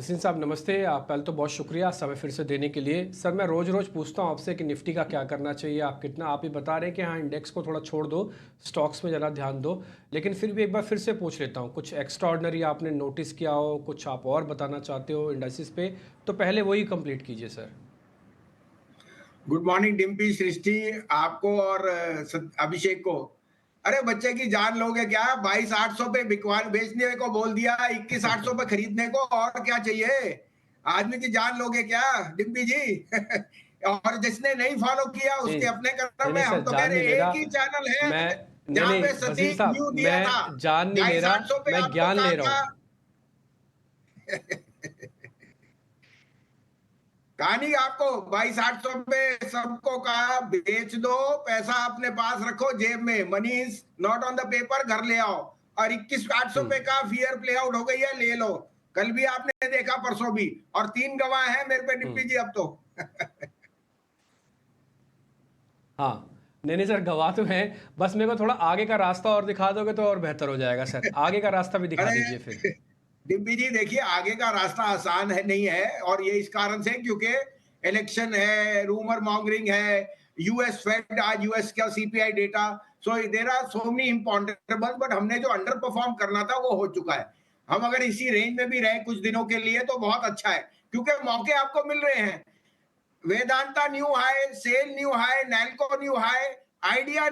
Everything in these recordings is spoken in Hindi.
भसीन साहब नमस्ते। आप पहले तो बहुत शुक्रिया समय फिर से देने के लिए। सर मैं रोज़ पूछता हूँ आपसे कि निफ्टी का क्या करना चाहिए, आप कितना आप ही बता रहे हैं कि हाँ इंडेक्स को थोड़ा छोड़ दो, स्टॉक्स में ज़रा ध्यान दो, लेकिन फिर भी एक बार फिर से पूछ लेता हूँ, कुछ एक्स्ट्रा ऑर्डिनरी आपने नोटिस किया हो, कुछ आप और बताना चाहते हो इंडाइसिस पे, तो पहले वही कंप्लीट कीजिए सर। गुड मॉर्निंग डिम्पी, सृष्टि, आपको और अभिषेक को। अरे बच्चे की जान लोगे क्या? 22,800 पे बिकवान बेचने को बोल दिया, 21,800 पे खरीदने को, और क्या चाहिए? आदमी की जान लोगे क्या डिम्पी जी? और जिसने नहीं फॉलो किया नहीं उसके अपने नहीं कर्म नहीं है। हम सर, तो कह जान नहीं रहे ले एक ही रहा चैनल है मैं। नहीं जहां पे नहीं भसीन सटीक साहब, न्यू दिया था। मैं जान नहीं ले ढाई रहा, आठ सौ पे मैं आपको ज्ञान कहा ले रहा था। हूँ। कहानी आपको 22,800 पे सबको कहा बेच दो, पैसा अपने पास रखो जेब में, money is not on the paper, घर ले आओ। और 21,800 पे का फियर प्ले आउट हो गई है, ले लो। कल भी आपने देखा, परसों भी, और 3 गवाह हैं मेरे पे डिप्टी जी अब तो। हाँ, नहीं नहीं सर, गवाह तो हैं, बस मेरे को थोड़ा आगे का रास्ता और दिखा दोगे तो और बेहतर हो जाएगा सर। आगे का रास्ता भी दिखा दीजिए फिर। अरे डिम्पी जी देखिए, आगे का रास्ता आसान है नहीं है, और ये इस कारण से क्योंकि इलेक्शन है, रूमर मॉन्गरिंग है, यूएस फेड, आज यूएस का CPI data, so there are so many imponderable, but हमने जो अंडर परफॉर्म करना था वो हो चुका है। हम अगर इसी रेंज में भी रहे कुछ दिनों के लिए तो बहुत अच्छा है, क्योंकि मौके आपको मिल रहे हैं। Vedanta new high, SAIL new high, NALCO new high, Idea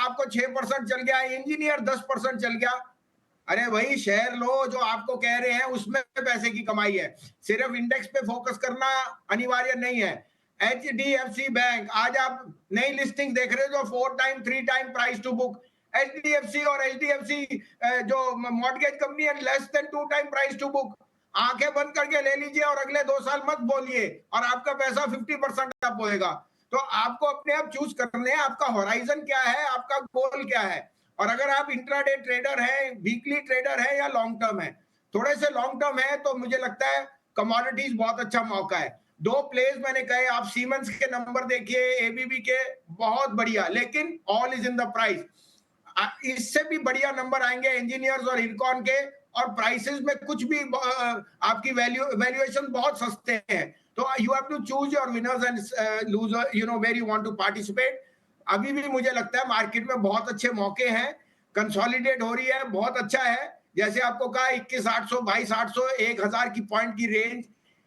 आपको 6% चल गया, इंजीनियर 10% चल गया। अरे वही शेयर लो जो आपको कह रहे हैं, उसमें पैसे की कमाई है। सिर्फ इंडेक्स पे फोकस करना अनिवार्य नहीं है। एचडीएफसी बैंक, आज आप नई लिस्टिंग देख रहे हो जो 4 time 3 time price to book. HDFC और एचडीएफसी जो मॉर्गेज कंपनी है, less than 2 time price to book. आंखें बंद करके ले लीजिए और अगले 2 साल मत बोलिए, और आपका पैसा 50% अप होएगा। तो आपको अपने आप चूज करने हैं, आपका होराइजन क्या है, आपका गोल क्या है। और अगर आप इंट्राडे ट्रेडर है, वीकली ट्रेडर है, या लॉन्ग टर्म है, थोड़े से लॉन्ग टर्म है, तो मुझे लगता है कमोडिटीज बहुत अच्छा मौका है। 2 प्लेस मैंने कहे, आप सीमेंस के नंबर देखिए, एबीबी के, बहुत बढ़िया, लेकिन all is in the price. इससे भी बढ़िया नंबर आएंगे इंजीनियर्स और इरकॉन के, और प्राइसेस में कुछ भी आपकी वैल्यूएशन बहुत सस्ते हैं। तो you have to choose your winners and loser, you know where you want to participate. अभी भी मुझे लगता है मार्केट में बहुत अच्छे मौके हैं, कंसोलिडेट हो रही है, बहुत अच्छा है। जैसे आपको कहा 21,800, 22,800, 1,000 की पॉइंट की रेंज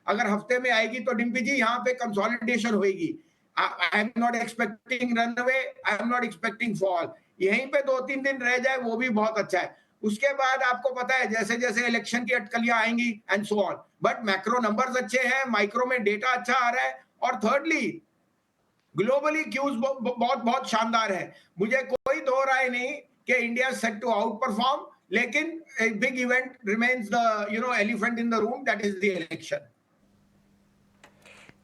अगर हफ्ते में आएगी तो डिम्पी जी यहाँ पे कंसोलिडेशन होगी। I am not expecting run away, I am not expecting fall. यहीं पे 2-3 दिन रह जाए वो भी बहुत अच्छा है। उसके बाद आपको पता है जैसे जैसे इलेक्शन की अटकलियां आएंगी and so on, but macro numbers अच्छे हैं, माइक्रो में डेटा अच्छा आ रहा है, और थर्डली ग्लोबली क्यूज बहुत बहुत शानदार है। मुझे कोई दो राय नहीं कि India set to outperform, लेकिन big event remains the elephant in the room, that is the election.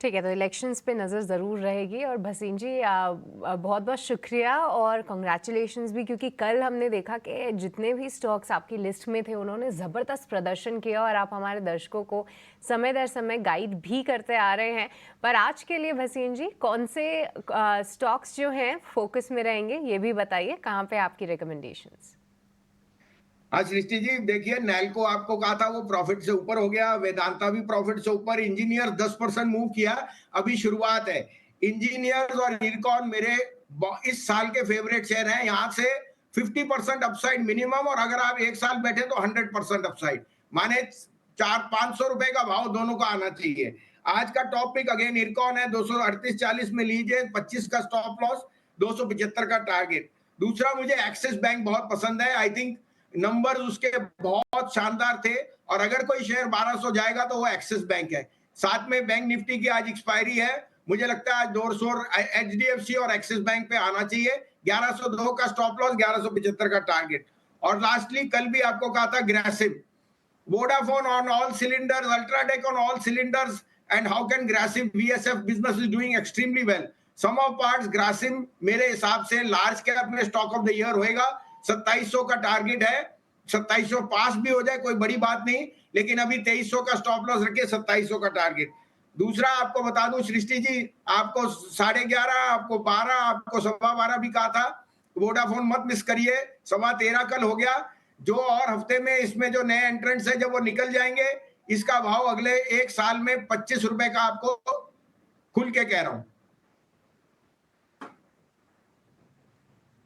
ठीक है, तो इलेक्शंस पे नज़र ज़रूर रहेगी। और भसीन जी बहुत बहुत शुक्रिया और कॉन्ग्रेचुलेशंस भी, क्योंकि कल हमने देखा कि जितने भी स्टॉक्स आपकी लिस्ट में थे उन्होंने ज़बरदस्त प्रदर्शन किया, और आप हमारे दर्शकों को समय दर समय गाइड भी करते आ रहे हैं। पर आज के लिए भसीन जी कौन से स्टॉक्स जो हैं फोकस में रहेंगे ये भी बताइए, कहाँ पे आपकी रिकमेंडेशंस? हाँ सृष्टि जी देखिए, नैल्को आपको कहा था वो प्रॉफिट से ऊपर हो गया, वेदांता भी प्रॉफिट से ऊपर, इंजीनियर 10% मूव किया, अभी शुरुआत है। इंजीनियर्स और इरकॉन मेरे इस साल के फेवरेट शेयर हैं। यहाँ से 50% अपसाइड मिनिमम, और अगर आप 1 साल बैठे तो 100% अपसाइड, माने 400-500 रुपए का भाव दोनों का आना चाहिए। आज का टॉपिक अगेन इरकॉन है, 238.40 में लीजिए, 25 का स्टॉप लॉस, 275 का टारगेट। दूसरा मुझे एक्सिस बैंक बहुत पसंद है, आई थिंक नंबर उसके बहुत शानदार थे, और अगर कोई शेयर 1200 जाएगा तो वो एक्सिस बैंक है। साथ में बैंक निफ्टी की आज एक्सपायरी है, मुझे लगता है आज 200 एचडीएफसी और एक्सिस बैंक पे आना चाहिए। 1102 का स्टॉप लॉस, 1175 का टारगेट। और लास्टली कल भी आपको कहा था Grasim, Vodafone on all cylinders, UltraTech on all cylinders, and how can Grasim VSF business is doing extremely well. Some of parts Grasim मेरे हिसाब से लार्ज कैप में स्टॉक ऑफ द ईयर होएगा। 2700 का टारगेट है, 2700 पास भी हो जाए कोई बड़ी बात नहीं, लेकिन अभी 2300 का स्टॉप लॉस रखिए, 2700 का टारगेट। दूसरा आपको बता दूं सृष्टि जी, आपको 11:30, आपको 12, आपको 12:15 भी कहा था, वोडाफोन मत मिस करिए, 13:15 कल हो गया। जो और हफ्ते में इसमें जो नए एंट्रेंट्स है जब वो निकल जाएंगे, इसका भाव अगले 1 साल में 25 रुपए का आपको खुल के कह रहा हूं।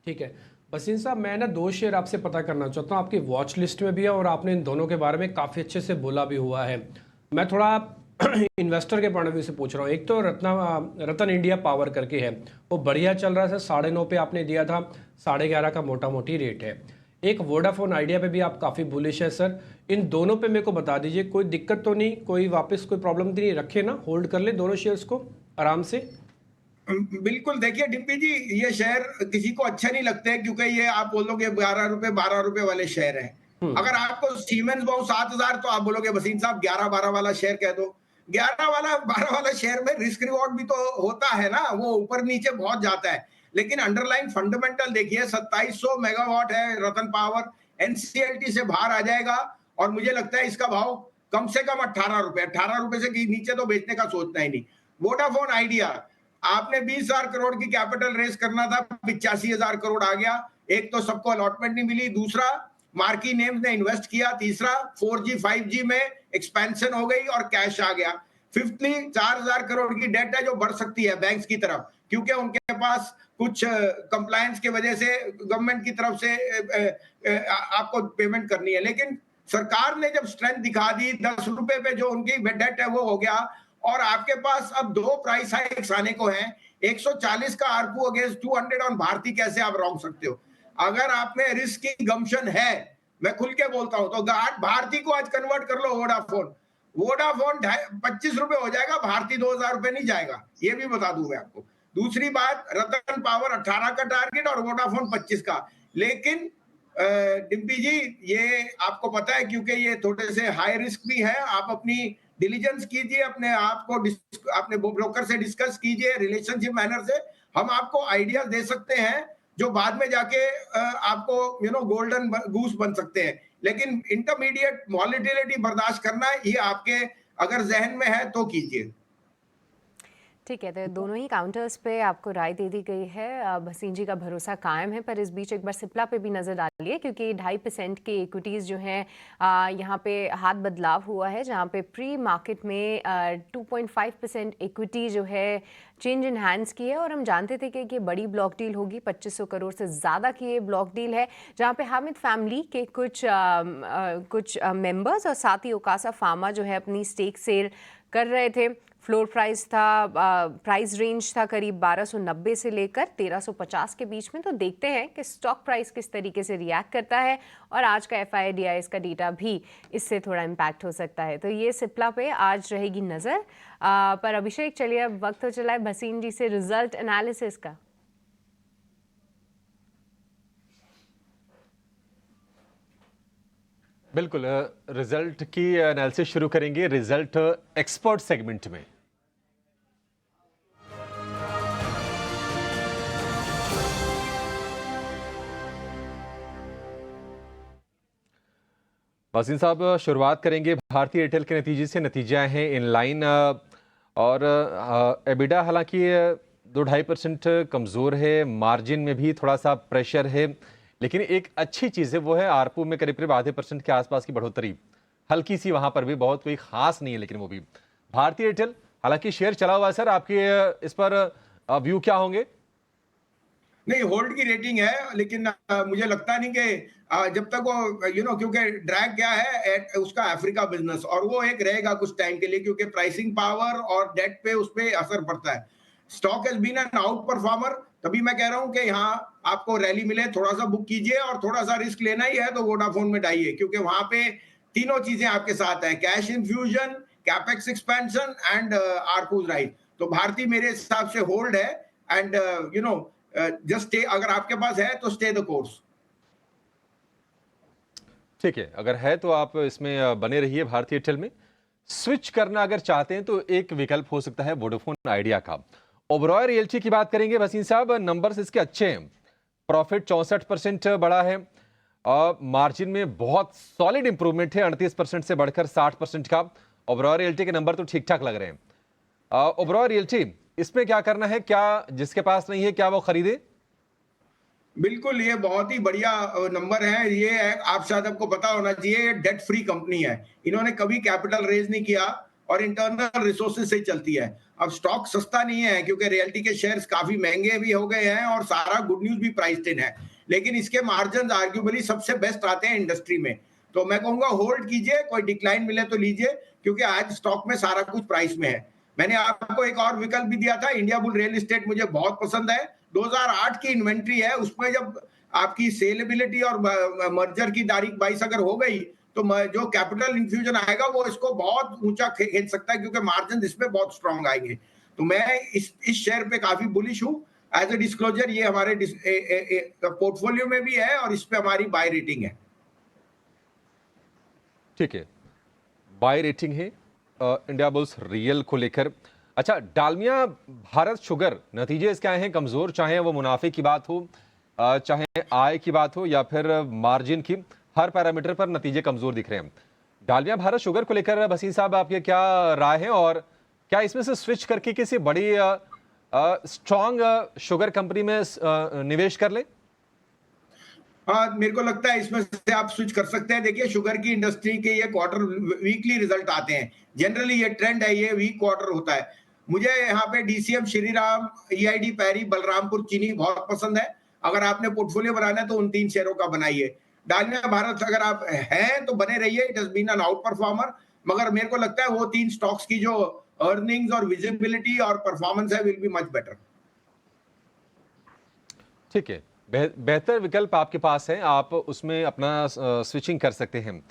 ठीक है बसीन साहब, मैं ना दो शेयर आपसे पता करना चाहता हूँ, आपकी वॉच लिस्ट में भी है और आपने इन दोनों के बारे में काफ़ी अच्छे से बोला भी हुआ है। मैं थोड़ा इन्वेस्टर के पॉइंट ऑफ व्यू से पूछ रहा हूँ। एक तो रतन इंडिया पावर करके है, वो बढ़िया चल रहा है, 9.5 पे आपने दिया था, 11.5 का मोटा मोटी रेट है। एक वोडाफोन आइडिया पे भी आप काफ़ी बुलिश है सर। इन दोनों पे मेरे को बता दीजिए, कोई दिक्कत तो नहीं, कोई वापस कोई प्रॉब्लम तो नहीं, रखे ना, होल्ड कर ले दोनों शेयर्स को आराम से। बिल्कुल, देखिए डिम्पी जी, ये शेयर किसी को अच्छे नहीं लगते क्योंकि ये आप बोलोगे 12 रुपए वाले शेयर हैं। अगर आपको सीमेंस बहु 7,000 तो आप बोलोगे वसीम साहब 11-12 वाला शेयर कह दो। 12 वाला शेयर में रिस्क रिवॉर्ड भी तो होता है ना, वो ऊपर नीचे बहुत जाता है। लेकिन अंडरलाइन फंडामेंटल देखिए, 2700 मेगावाट है रतन पावर, एनसीएलटी से बाहर आ जाएगा और मुझे लगता है इसका भाव कम से कम 18 रुपए से नीचे तो बेचने का सोचना ही नहीं। वोडाफोन आइडिया, आपने 20,000 करोड़ की कैपिटल रेस करना था, 85,000 करोड़ आ गया। एक तो सबको अलॉटमेंट नहीं मिली, दूसरा मार्की नेम्स ने इन्वेस्ट किया, तीसरा 4G 5G में एक्सपेंशन हो गई और कैश आ गया। फिफ्थली 4,000 करोड़ की डेट है जो बढ़ सकती है बैंक्स की तरफ, क्योंकि उनके पास कुछ कंप्लायंस की वजह से गवर्नमेंट की तरफ से आपको पेमेंट करनी है। लेकिन सरकार ने जब स्ट्रेंथ दिखा दी, 10 रुपए पे जो उनकी डेट है वो हो गया, और आपके पास अब 2 प्राइस हाइक्स आने को हैं। 140 का आरपू अगेंस्ट 200 ऑन भारती, कैसे आप रोक सकते हो? अगर आप में रिस्क की गम्पशन है, मैं खुल के बोलता हूं, तो भारती को आज कन्वर्ट कर लो वोडाफोन। वोडाफोन 25 रुपए हो जाएगा, भारती 2,000 रुपए नहीं जाएगा, ये भी बता दूं मैं आपको। दूसरी बात, रतन पावर 18 का टारगेट और वोडाफोन 25 का। लेकिन डिम्पी जी, ये आपको पता है क्योंकि ये थोड़े से हाई रिस्क भी है। आप अपनी डिलीजेंस कीजिए, अपने आप को अपने ब्रोकर से डिस्कस कीजिए, रिलेशनशिप मैनर से। हम आपको आइडियाज दे सकते हैं जो बाद में जाके आपको गोल्डन गूस बन सकते हैं। लेकिन इंटरमीडिएट वॉलेटिलिटी बर्दाश्त करना, ये आपके अगर जहन में है तो कीजिए। ठीक है, तो दोनों ही काउंटर्स पे आपको राय दे दी गई है। भसीन जी का भरोसा कायम है, पर इस बीच एक बार सिप्ला पे भी नज़र डालिए, क्योंकि 2.5% की इक्विटीज़ जो हैं यहाँ पे हाथ बदलाव हुआ है, जहाँ पे प्री मार्केट में 2.5% इक्विटी जो है चेंज इन हैंड्स की है। और हम जानते थे कि ये बड़ी ब्लॉक डील होगी, 2500 करोड़ से ज़्यादा की ये ब्लॉक डील है, जहाँ पे हामिद फैमिली के कुछ मेंबर्स और साथ ही ओकासा फार्मा जो है अपनी स्टेक सेल कर रहे थे। फ्लोर प्राइस था, प्राइस रेंज था करीब 1290 से लेकर 1350 के बीच में। तो देखते हैं कि स्टॉक प्राइस किस तरीके से रिएक्ट करता है, और आज का FIDIS का डेटा भी इससे थोड़ा इम्पैक्ट हो सकता है। तो ये सिप्ला पे आज रहेगी नज़र। पर अभिषेक, चलिए अब वक्त हो चला है भसीन जी से रिजल्ट एनालिसिस का। बिल्कुल, रिजल्ट की एनालिसिस शुरू करेंगे रिजल्ट एक्सपर्ट सेगमेंट में। वसीम साहब, शुरुआत करेंगे भारतीय एयरटेल के नतीजे से। नतीजे आए हैं इन लाइन, और एबिडा हालांकि 2-2.5% कमज़ोर है, मार्जिन में भी थोड़ा सा प्रेशर है, लेकिन एक अच्छी चीज़ है वो है आरपू में करीब करीब आधे % के आसपास की बढ़ोतरी, हल्की सी वहां पर भी, बहुत कोई खास नहीं है, लेकिन वो भी। भारतीय एयरटेल हालांकि शेयर चला हुआ है सर, आपके इस पर व्यू क्या होंगे? नहीं, होल्ड की रेटिंग है, लेकिन मुझे लगता नहीं कि जब तक वो क्योंकि ड्रैग क्या है उसका अफ्रीका बिजनेस, और वो एक रहेगा कुछ टाइम के लिए, क्योंकि प्राइसिंग पावर और डेट पे उस पर असर पड़ता है। Stock has been an outperformer, तभी मैं कह रहा हूं कि यहाँ आपको रैली मिले, थोड़ा सा बुक कीजिए, और थोड़ा सा रिस्क लेना ही है तो वोडाफोन में डालिए, क्योंकि वहां पे तीनों चीजें आपके साथ है, cash infusion, capex expansion and ARPU rise. तो भारतीय मेरे हिसाब से होल्ड है, एंड जस्ट स्टे, अगर आपके पास है तो स्टे द कोर्स। ठीक है, अगर है तो आप इसमें बने रहिए भारतीय एयरटेल में। स्विच करना अगर चाहते हैं तो एक विकल्प हो सकता है वोडाफोन आइडिया का। ओबरॉय रियल्टी की बात करेंगे भसीन साहब, नंबर्स इसके अच्छे हैं, प्रॉफिट 64% बढ़ा है, और मार्जिन में बहुत सॉलिड इंप्रूवमेंट है, 38% से बढ़कर 60% का। ओबरॉय रियल्टी के नंबर तो ठीक ठाक लग रहे हैं। ओबरॉय रियल्टी, इसमें क्या करना है, क्या जिसके पास नहीं है क्या वो खरीदे? बिल्कुल, ये बहुत ही बढ़िया नंबर है। ये आप शायद आपको पता होना चाहिए, ये डेट फ्री कंपनी है। इन्होंने कभी कैपिटल रेज़ नहीं किया और इंटरनल रिसोर्सेज़ से ही चलती है। अब स्टॉक सस्ता नहीं है क्योंकि रियल्टी के शेयर्स काफ़ी महँगे भी हो गए हैं और सारा गुड न्यूज़ भी प्राइस्ड इन है। लेकिन इसके मार्जिन्स आर्ग्यूबली सबसे बेस्ट आते हैं इंडस्ट्री में। तो मैं कहूँगा होल्ड कीजिए, कोई डिक्लाइन मिले तो लीजिए क्योंकि आज स्टॉक में सारा कुछ प्राइस में है। मैंने आपको एक और विकल्प भी दिया था, इंडिया बुल रियल एस्टेट मुझे बहुत पसंद है। 2008 की इन्वेंट्री है, उसमें जब आपकी सेलेबिलिटी और मर्जर की तारीख 22 अगर हो गई तो जो कैपिटल इन्फ्यूजन आएगा वो इसको बहुत ऊंचा खींच सकता है क्योंकि मार्जिन इसमें बहुत स्ट्रांग आएंगे। तो मैं इस शेयर पे काफी बुलिश हूँ। एज ए डिस्क्लोजर ये हमारे पोर्टफोलियो में भी है और इस पे हमारी बाय रेटिंग है। ठीक है, बाय रेटिंग है इंडिया बुल्स रियल को लेकर। अच्छा, डालमिया भारत शुगर नतीजे इसके आए हैं कमजोर, चाहे वो मुनाफे की बात हो, चाहे आय की बात हो या फिर मार्जिन की, हर पैरामीटर पर नतीजे कमजोर दिख रहे हैं। डालमिया भारत शुगर को लेकर भसीन साहब आपके क्या राय है, और क्या इसमें से स्विच करके किसी बड़ी स्ट्रॉन्ग शुगर कंपनी में निवेश कर ले? हाँ, मेरे को लगता है इसमें से आप स्विच कर सकते हैं। देखिए, शुगर की इंडस्ट्री के ये क्वार्टर वीकली रिजल्ट आते हैं। जनरली ये ट्रेंड है, ये वीक क्वार्टर होता है। मुझे यहाँ पे डीसीएम श्रीराम, ईआईडी पैरी, बलरामपुर चीनी बहुत पसंद है। अगर आपने पोर्टफोलियो बनाना है तो उन 3 शेयरों का बनाइए। डालमिया भारत अगर आप हैं तो बने रहिए, it has been an outperformer. मगर मेरे को लगता है वो 3 स्टॉक्स की जो अर्निंग्स और विजिबिलिटी और परफॉर्मेंस है विल बी मच बेटर। ठीक है, बेहतर विकल्प आपके पास है, आप उसमें अपना स्विचिंग कर सकते हैं।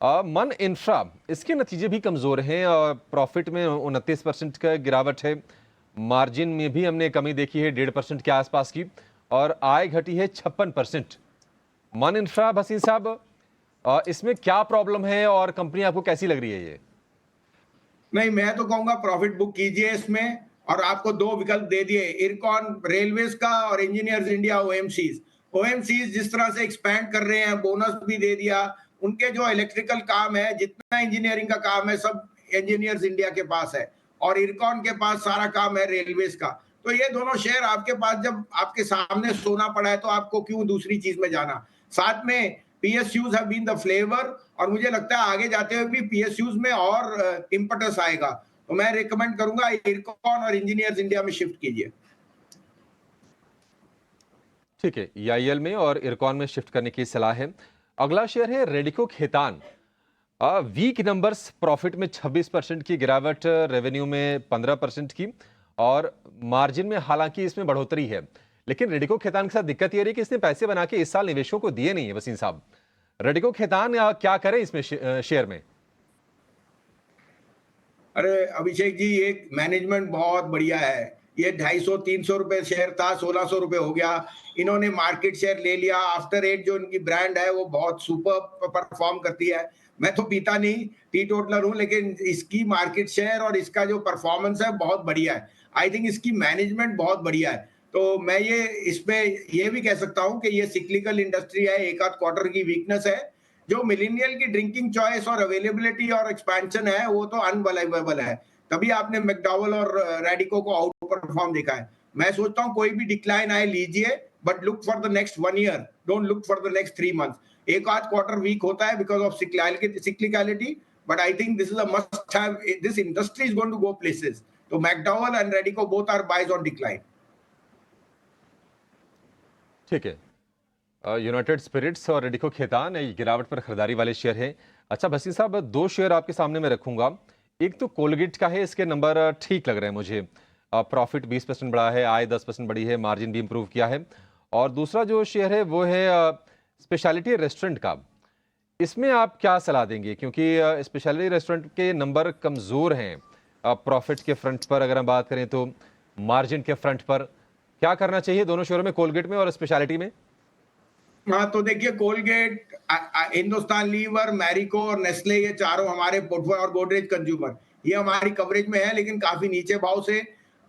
मन इंफ्रा, इसके नतीजे भी कमज़ोर हैं और प्रॉफिट में 29% का गिरावट है, मार्जिन में भी हमने कमी देखी है 1.5% के आसपास की, और आय घटी है 56%। मन इंफ्रा भसीन साहब, इसमें क्या प्रॉब्लम है और कंपनी आपको कैसी लग रही है ये? नहीं, मैं तो कहूंगा प्रॉफिट बुक कीजिए इसमें, और आपको 2 विकल्प दे दिए, इरकॉन रेलवेज का और इंजीनियर्स इंडिया ओएमसीज। ओएमसीज जिस तरह से एक्सपैंड कर रहे हैं, बोनस भी दे दिया। उनके जो इलेक्ट्रिकल काम है, जितना इंजीनियरिंग का काम है, सब इंजीनियर्स इंडिया के पास है, और इरकॉन के पास सारा काम है रेलवेज का। तो ये दोनों शेयर आपके पास जब आपके सामने सोना पड़ा है तो आपको क्यों दूसरी चीज में जाना। साथ में PSUs have been the flavour, और मुझे लगता है आगे जाते हुए भी पीएसयूज में और इम्पटस आएगा। तो मैं रिकमेंड करूंगा इरकॉन और इंजीनियर्स इंडिया में शिफ्ट कीजिए। ठीक है, ईआईएल में और इरकॉन में शिफ्ट करने की सलाह है। अगला शेयर है Radico Khaitan. Weak numbers, profit में 26% की गिरावट, रेवेन्यू में 15% की, और मार्जिन में हालांकि इसमें बढ़ोतरी है। लेकिन रेडिको खेतान के साथ दिक्कत ये रही कि इसने पैसे बना के इस साल निवेशकों को दिए नहीं है। वसीम साहब, रेडिको खेतान क्या करें इसमें शेयर में? अरे अभिषेक जी, ये मैनेजमेंट बहुत बढ़िया है। ये 250-300 रुपए शेयर था, 1600 रुपए हो गया। इन्होंने मार्केट शेयर ले लिया। आफ्टर एट जो इनकी ब्रांड है वो बहुत सुपर परफॉर्म करती है। मैं तो पीता नहीं, टी टोटलर हूं, लेकिन इसकी मार्केट शेयर और इसका जो परफॉर्मेंस है बहुत बढ़िया है। आई थिंक इसकी मैनेजमेंट बहुत बढ़िया है। तो मैं ये इसमें ये भी कह सकता हूं कि ये सिक्लिकल इंडस्ट्री है, एक आध क्वार्टर की वीकनेस है। जो मिलेनियल की ड्रिंकिंग चॉइस और अवेलेबिलिटी और एक्सपेंशन है वो तो अनबिलीवेबल है। तभी आपने मैकडॉवेल और रेडिको को आउट परफॉर्म देखा है। मैं सोचता हूँ कोई भी डिक्लाइन आए लीजिए, but look for the next 1 year, don't look for the next 3 months. एक आध क्वार्टर वीक होता है because of cyclicality, but I think this is a must have. This industry is going to go places. तो McDowell and Radico both are buys on decline. ठीक है, यूनाइटेड स्पिरिट्स और रेडिको खेतान गिरावट पर खरीदारी वाले शेयर हैं। अच्छा भसीन साहब, 2 शेयर आपके सामने मैं रखूंगा। एक तो कोलगेट का है, इसके नंबर ठीक लग रहे हैं मुझे। प्रॉफिट 20% बढ़ा है, आय 10% बढ़ी है, मार्जिन भी इंप्रूव किया है। और दूसरा जो शेयर है वो है स्पेशलिटी रेस्टोरेंट का। इसमें आप क्या सलाह देंगे, क्योंकि स्पेशलिटी रेस्टोरेंट के नंबर कमज़ोर हैं प्रॉफिट के फ्रंट पर, अगर हम बात करें तो मार्जिन के फ्रंट पर। क्या करना चाहिए दोनों शेयरों में, कोलगेट में और स्पेशलिटी में? हाँ, तो देखिए, कोलगेट, हिंदुस्तान लीवर, मैरिको और नेस्ले, ये चारों हमारे पोर्टफोलियो, और गोदरेज कंज्यूमर, ये हमारी कवरेज में है, लेकिन काफी नीचे भाव से।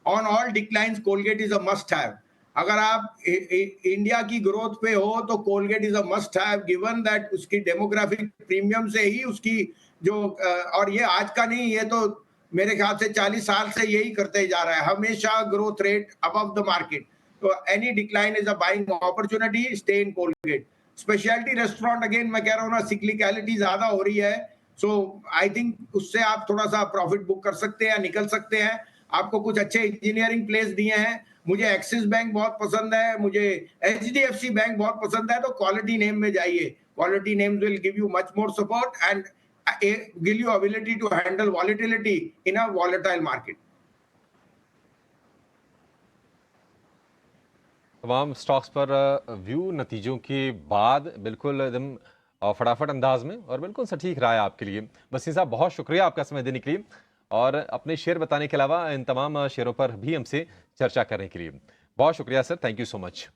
On all declines Colgate is a must have. अगर आप इंडिया की ग्रोथ पे हो तो Colgate is a must have, given that उसकी डेमोग्राफिक प्रीमियम से ही उसकी जो और ये आज का नहीं, ये तो मेरे ख्याल से 40 साल से यही करते जा रहा है, हमेशा growth rate above the market. तो any decline is a buying opportunity, stay in Colgate. Speciality restaurant again मैं कह रहा हूँ ना, सिक्लिकलिटी ज्यादा हो रही है, सो आई थिंक उससे आप थोड़ा सा प्रॉफिट बुक कर सकते हैं, निकल सकते हैं। आपको कुछ अच्छे इंजीनियरिंग प्लेस दिए हैं, मुझे एक्सिस बैंक बहुत पसंद है, मुझे एचडीएफसी बैंक बहुत पसंद है, तो क्वालिटी नेम में जाइए। Quality names will give you much more support and give you ability to handle volatility in a volatile market. तमाम स्टॉक्स पर व्यू नतीजों के बाद बिल्कुल एकदम फटाफट अंदाज में और बिल्कुल सटीक राय आपके लिए। वसीम साहब, बहुत शुक्रिया आपका समय देने के लिए और अपने शेयर बताने के अलावा इन तमाम शेयरों पर भी हमसे चर्चा करने के लिए। बहुत शुक्रिया sir, thank you so much.